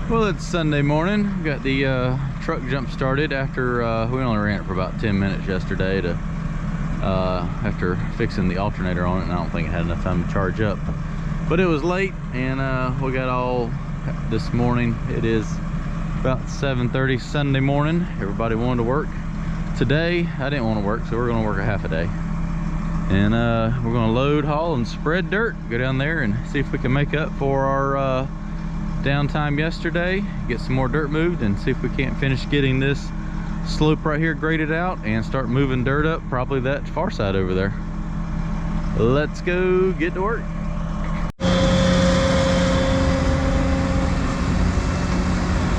Well, it's Sunday morning. Got the truck jump started after we only ran it for about 10 minutes yesterday to after fixing the alternator on it, and I don't think it had enough time to charge up. But it was late, and we got all this morning. It is about 7:30 Sunday morning. Everybody wanted to work. Today, I didn't want to work, so we're going to work a half a day. And we're going to load, haul, and spread dirt. Go down there and see if we can make up for our downtime yesterday, get some more dirt moved, and see if we can't finish getting this slope right here graded out and start moving dirt up, probably that far side over there. Let's go get to work.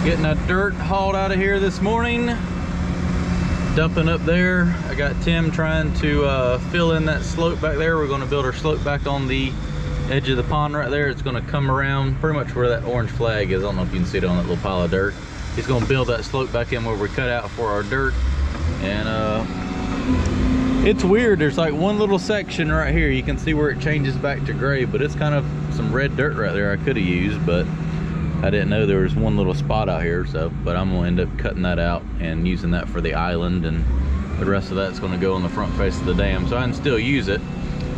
Getting the dirt hauled out of here this morning, dumping up there. I got Tim trying to fill in that slope back there. We're going to build our slope back on the edge of the pond right there. It's going to come around pretty much where that orange flag is. I don't know if you can see it on that little pile of dirt. He's going to build that slope back in where we cut out for our dirt. And it's weird, there's like one little section right here, you can see where it changes back to gray, but it's kind of some red dirt right there I could have used, but I didn't know there was one little spot out here. So, but I'm going to end up cutting that out and using that for the island, and the rest of that's going to go on the front face of the dam, so I can still use it.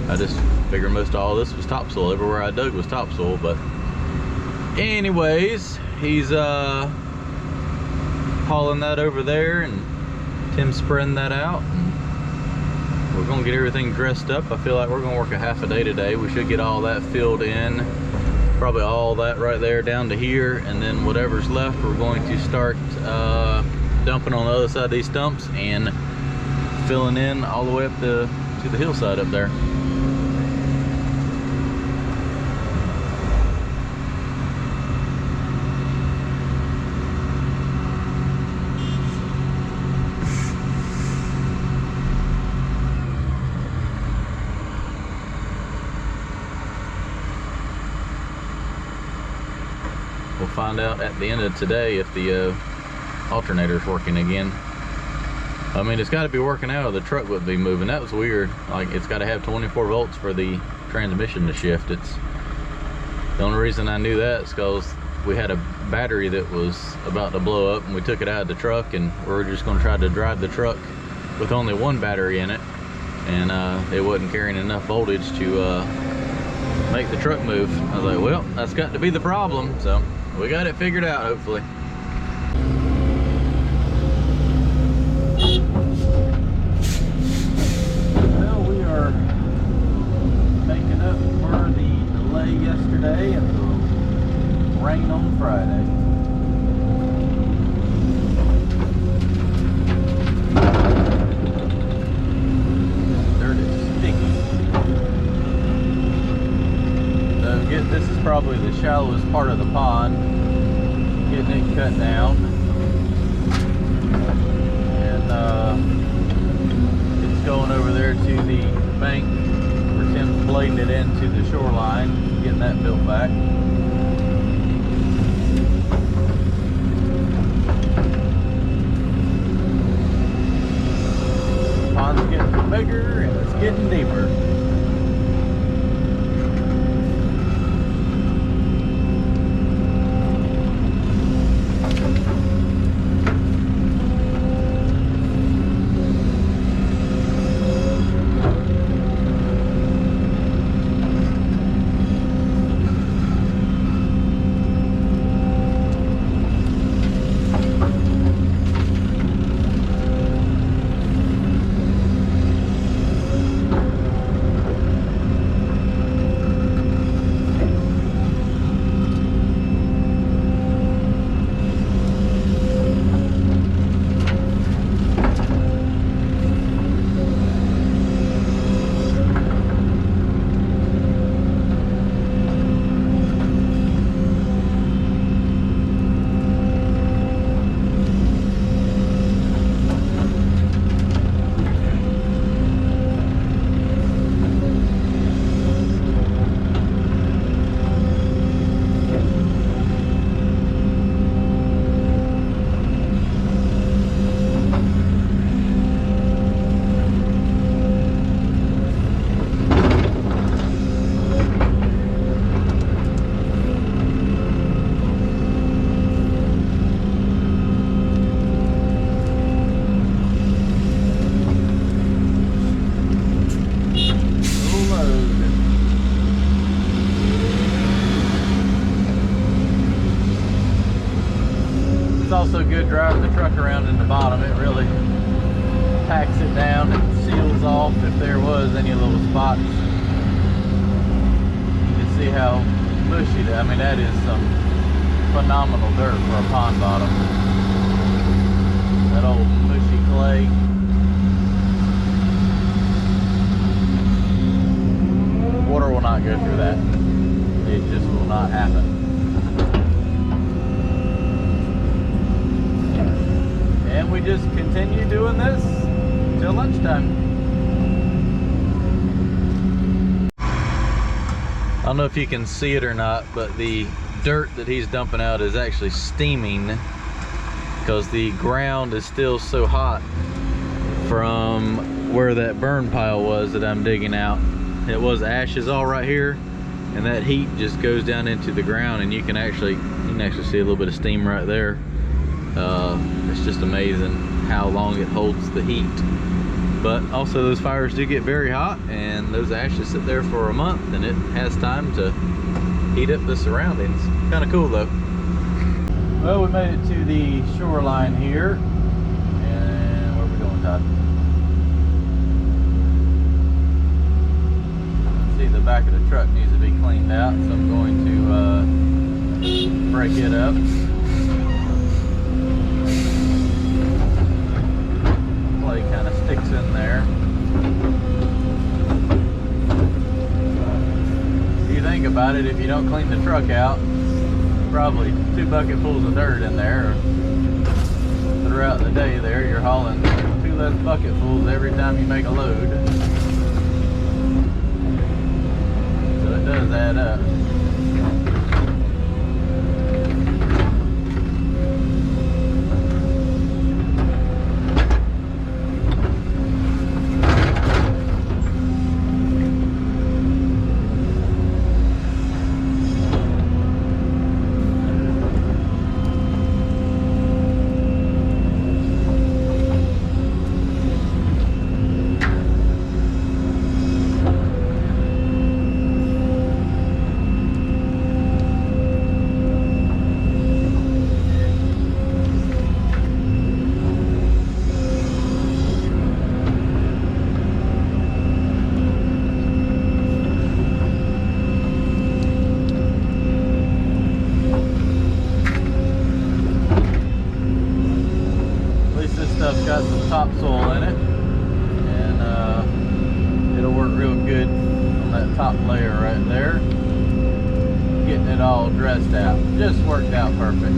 I just figured most of all this was topsoil. Everywhere I dug was topsoil. But anyways, he's hauling that over there, and Tim's spreading that out, and we're gonna get everything dressed up. I feel like we're gonna work a half a day today. We should get all that filled in, probably all that right there down to here, and then whatever's left we're going to start dumping on the other side of these stumps and filling in all the way up to the hillside up there. We'll find out at the end of today if the alternator's working again. I mean, it's got to be working out or the truck would be moving. That was weird. Like, it's got to have 24 volts for the transmission to shift. It's the only reason I knew that is because we had a battery that was about to blow up, and we took it out of the truck, and we were just going to try to drive the truck with only one battery in it, and it wasn't carrying enough voltage to make the truck move. I was like, well, that's got to be the problem. So we got it figured out, hopefully. Well, we are making up for the delay yesterday and the rain on Friday. Dirt is sticky. This is probably the shallowest part of the pond. Getting it cut down, and it's going over there to the bank where Tim's blading it into the shoreline, getting that built back. The pond's getting bigger and it's getting deeper. It's also good driving the truck around in the bottom. It really packs it down and seals off if there was any little spots. You can see how mushy that, I mean, that is some phenomenal dirt for a pond bottom. That old mushy clay. Water will not go through that. It just will not happen. And we just continue doing this till lunchtime. I don't know if you can see it or not, but the dirt that he's dumping out is actually steaming because the ground is still so hot from where that burn pile was that I'm digging out. It was ashes all right here, and that heat just goes down into the ground, and you can actually see a little bit of steam right there. It's just amazing how long it holds the heat. But also those fires do get very hot, and those ashes sit there for a month, and it has time to heat up the surroundings. Kind of cool though. Well, we made it to the shoreline here, and where are we going, Todd? See, the back of the truck needs to be cleaned out, so I'm going to break it up. Clay kind of sticks in there. If you think about it, if you don't clean the truck out, probably 2 bucketfuls of dirt in there. Throughout the day there, you're hauling 2 less bucketfuls every time you make a load. So it does add up. Got some topsoil in it, and it'll work real good on that top layer right there. Getting it all dressed out, just worked out perfect.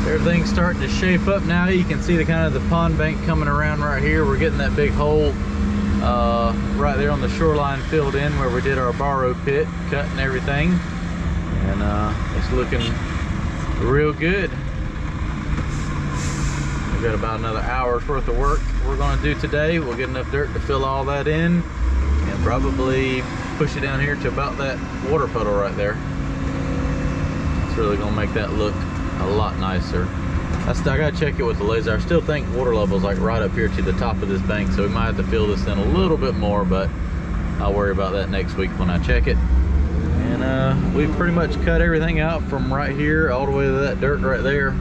Everything's starting to shape up now. You can see the kind of the pond bank coming around right here. We're getting that big hole right there on the shoreline filled in where we did our borrow pit cut and everything, and it's looking real good. We've got about another hour's worth of work we're going to do today. We'll get enough dirt to fill all that in and probably push it down here to about that water puddle right there. It's really going to make that look a lot nicer. I gotta check it with the laser. I still think water level is like right up here to the top of this bank, so we might have to fill this in a little bit more, but I'll worry about that next week when I check it. And we've pretty much cut everything out from right here all the way to that dirt right there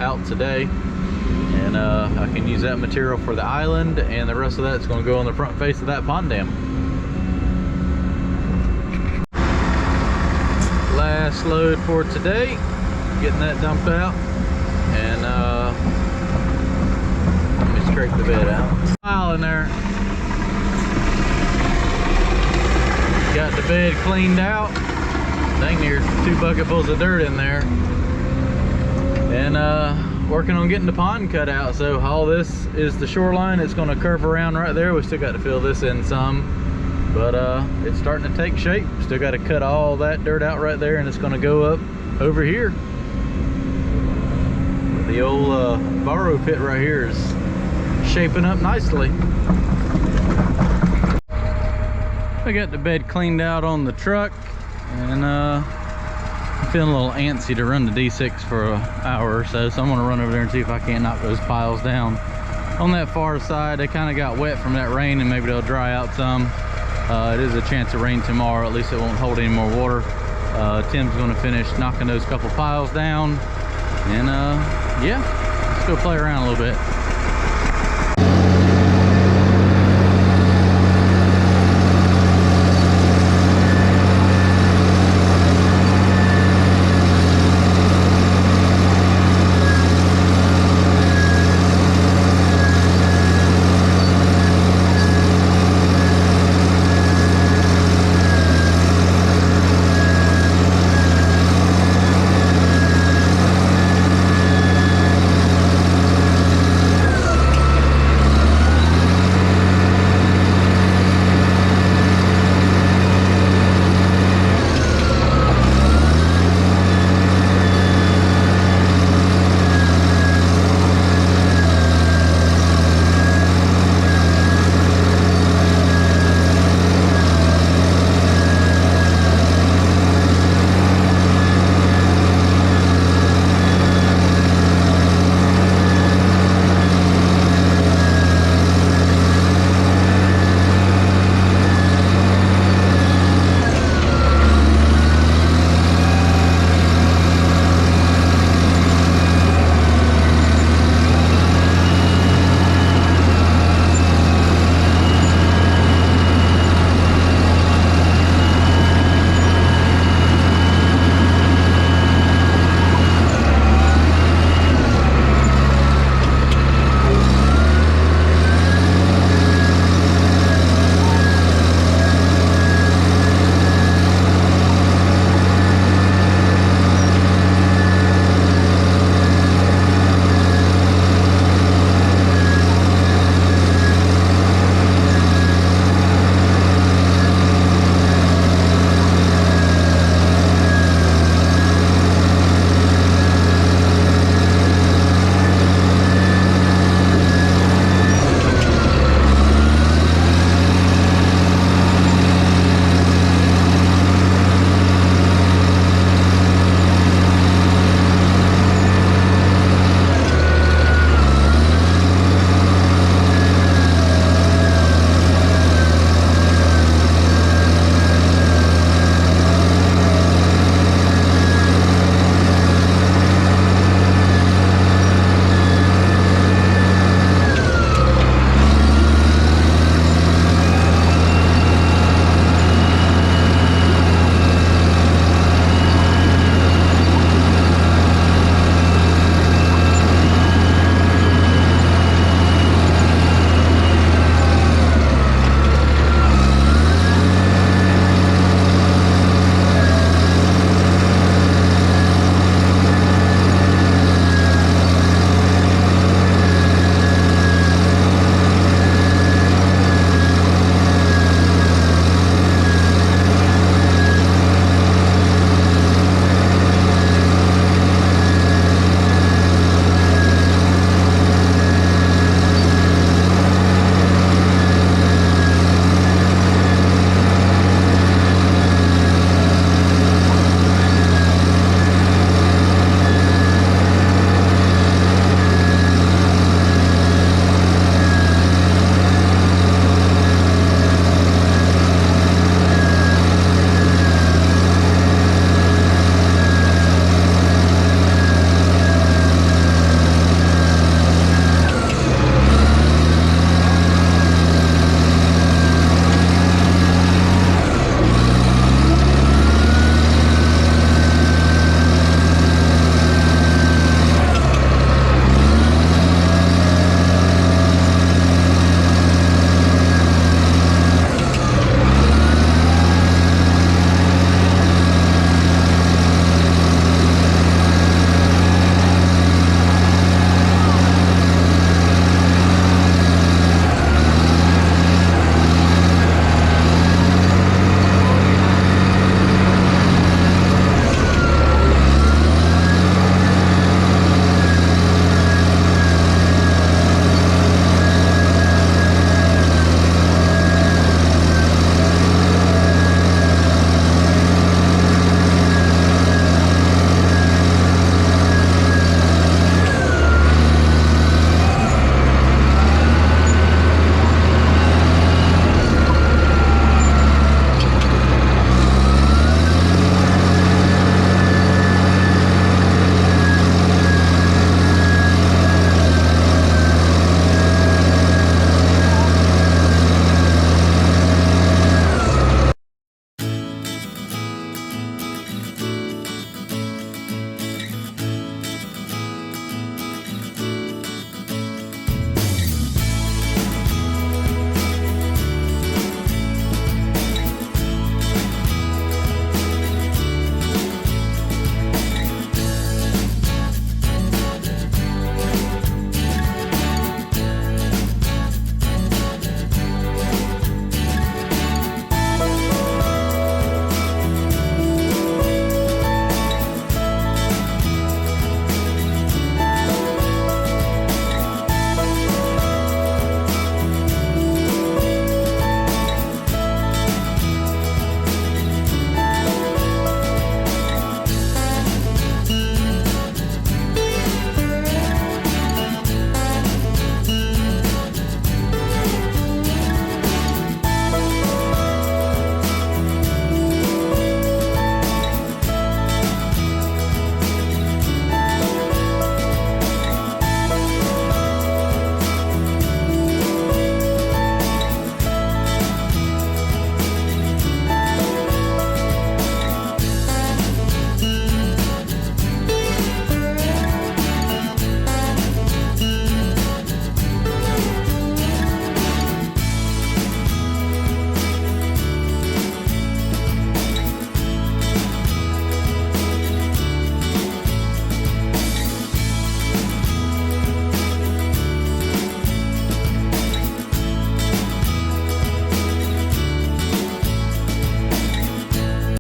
out today, and I can use that material for the island, and the rest of that's going to go on the front face of that pond dam. Last load for today, getting that dumped out, and let me scrape the bed out. Smile in there. Got the bed cleaned out. Dang near 2 bucketfuls of dirt in there. And working on getting the pond cut out. So all this is the shoreline. It's gonna curve around right there. We still got to fill this in some, but it's starting to take shape. Still got to cut all that dirt out right there, and it's gonna go up over here. The old borrow pit right here is shaping up nicely. I got the bed cleaned out on the truck, and I'm feeling a little antsy to run the D6 for an hour or so, so I'm gonna run over there and see if I can't knock those piles down. On that far side, they kind of got wet from that rain, and maybe they'll dry out some. It is a chance of rain tomorrow. At least it won't hold any more water. Tim's gonna finish knocking those couple piles down, and yeah, let's go play around a little bit.